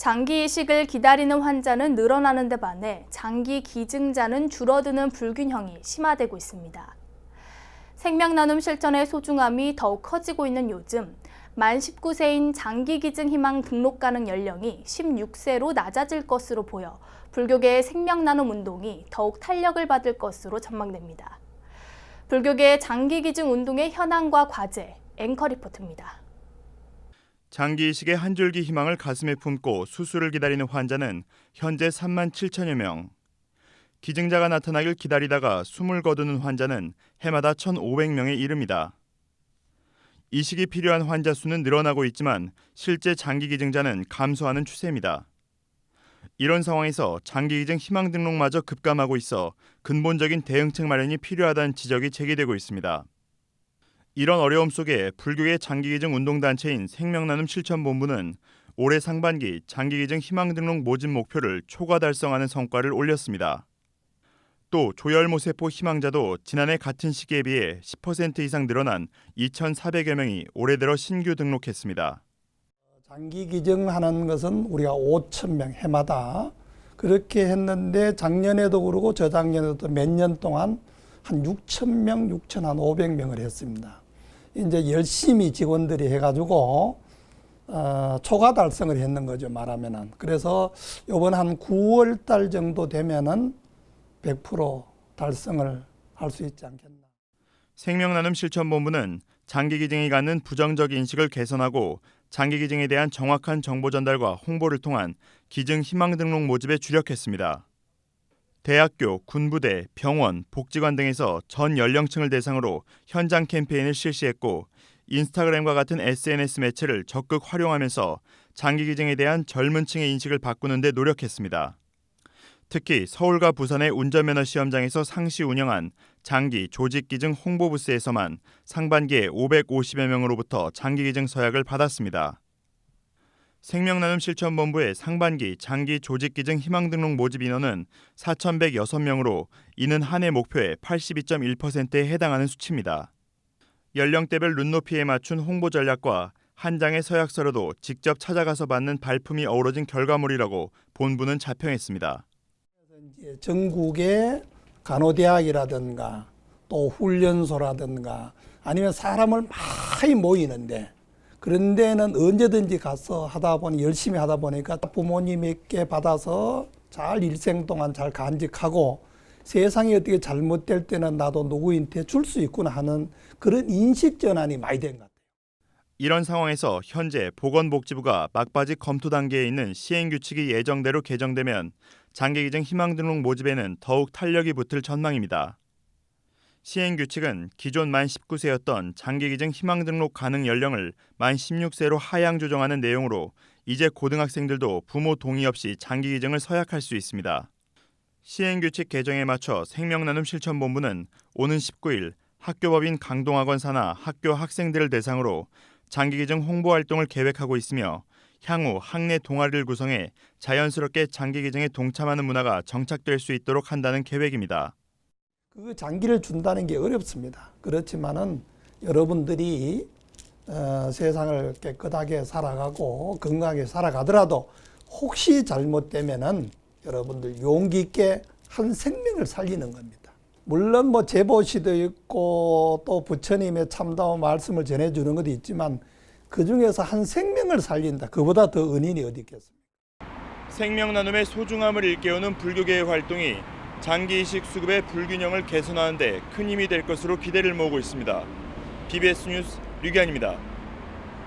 장기 이식을 기다리는 환자는 늘어나는 데 반해 장기 기증자는 줄어드는 불균형이 심화되고 있습니다. 생명 나눔 실천의 소중함이 더욱 커지고 있는 요즘, 만 19세인 장기 기증 희망 등록 가능 연령이 16세로 낮아질 것으로 보여 불교계의 생명 나눔 운동이 더욱 탄력을 받을 것으로 전망됩니다. 불교계의 장기 기증 운동의 현황과 과제, 앵커 리포트입니다. 장기 이식의 한 줄기 희망을 가슴에 품고 수술을 기다리는 환자는 현재 3만 7천여 명. 기증자가 나타나길 기다리다가 숨을 거두는 환자는 해마다 1,500명에 이릅니다. 이식이 필요한 환자 수는 늘어나고 있지만 실제 장기 기증자는 감소하는 추세입니다. 이런 상황에서 장기 기증 희망 등록마저 급감하고 있어 근본적인 대응책 마련이 필요하다는 지적이 제기되고 있습니다. 이런 어려움 속에 불교계 장기기증 운동단체인 생명나눔 실천본부는 올해 상반기 장기기증 희망등록 모집 목표를 초과 달성하는 성과를 올렸습니다. 또 조혈모세포 희망자도 지난해 같은 시기에 비해 10% 이상 늘어난 2,400여 명이 올해 들어 신규 등록했습니다. 장기 기증하는 것은 우리가 5,000명 해마다 그렇게 했는데 작년에도 그러고 저작년에도 몇 년 동안 한 6,000명, 6,500명을 했습니다. 이제 열심히 직원들이 해가지고 초과 달성을 했는 거죠, 말하면은. 그래서 이번 한 9월 달 정도 되면은 100% 달성을 할 수 있지 않겠나. 생명나눔 실천본부는 장기기증이 갖는 부정적 인식을 개선하고 장기기증에 대한 정확한 정보 전달과 홍보를 통한 기증 희망 등록 모집에 주력했습니다. 대학교, 군부대, 병원, 복지관 등에서 전 연령층을 대상으로 현장 캠페인을 실시했고 인스타그램과 같은 SNS 매체를 적극 활용하면서 장기 기증에 대한 젊은 층의 인식을 바꾸는 데 노력했습니다. 특히 서울과 부산의 운전면허 시험장에서 상시 운영한 장기 조직 기증 홍보 부스에서만 상반기에 550여 명으로부터 장기 기증 서약을 받았습니다. 생명나눔 실천본부의 상반기 장기 조직기증 희망등록 모집 인원은 4,106명으로 이는 한 해 목표의 82.1%에 해당하는 수치입니다. 연령대별 눈높이에 맞춘 홍보 전략과 한 장의 서약서로도 직접 찾아가서 받는 발품이 어우러진 결과물이라고 본부는 자평했습니다. 전국의 간호대학이라든가 또 훈련소라든가 아니면 사람을 많이 모이는데 그런 데는 언제든지 가서 하다 보니 열심히 하다 보니까 부모님에게 받아서 잘 일생 동안 잘 간직하고 세상이 어떻게 잘못될 때는 나도 누구한테 줄 수 있구나 하는 그런 인식 전환이 많이 된 것 같아요. 이런 상황에서 현재 보건복지부가 막바지 검토 단계에 있는 시행규칙이 예정대로 개정되면 장기기증 희망등록 모집에는 더욱 탄력이 붙을 전망입니다. 시행규칙은 기존 만 19세였던 장기기증 희망등록 가능 연령을 만 16세로 하향 조정하는 내용으로 이제 고등학생들도 부모 동의 없이 장기기증을 서약할 수 있습니다. 시행규칙 개정에 맞춰 생명나눔 실천본부는 오는 19일 학교법인 강동학원 산하 학교 학생들을 대상으로 장기기증 홍보활동을 계획하고 있으며 향후 학내 동아리를 구성해 자연스럽게 장기기증에 동참하는 문화가 정착될 수 있도록 한다는 계획입니다. 그 장기를 준다는 게 어렵습니다. 그렇지만은 여러분들이 세상을 깨끗하게 살아가고 건강하게 살아가더라도 혹시 잘못되면은 여러분들 용기 있게 한 생명을 살리는 겁니다. 물론 뭐 제보시도 있고 또 부처님의 참다운 말씀을 전해주는 것도 있지만 그 중에서 한 생명을 살린다. 그보다 더 은인이 어디 있겠습니까? 생명나눔의 소중함을 일깨우는 불교계의 활동이 장기 이식 수급의 불균형을 개선하는 데 큰 힘이 될 것으로 기대를 모으고 있습니다. BBS 뉴스 류기환입니다.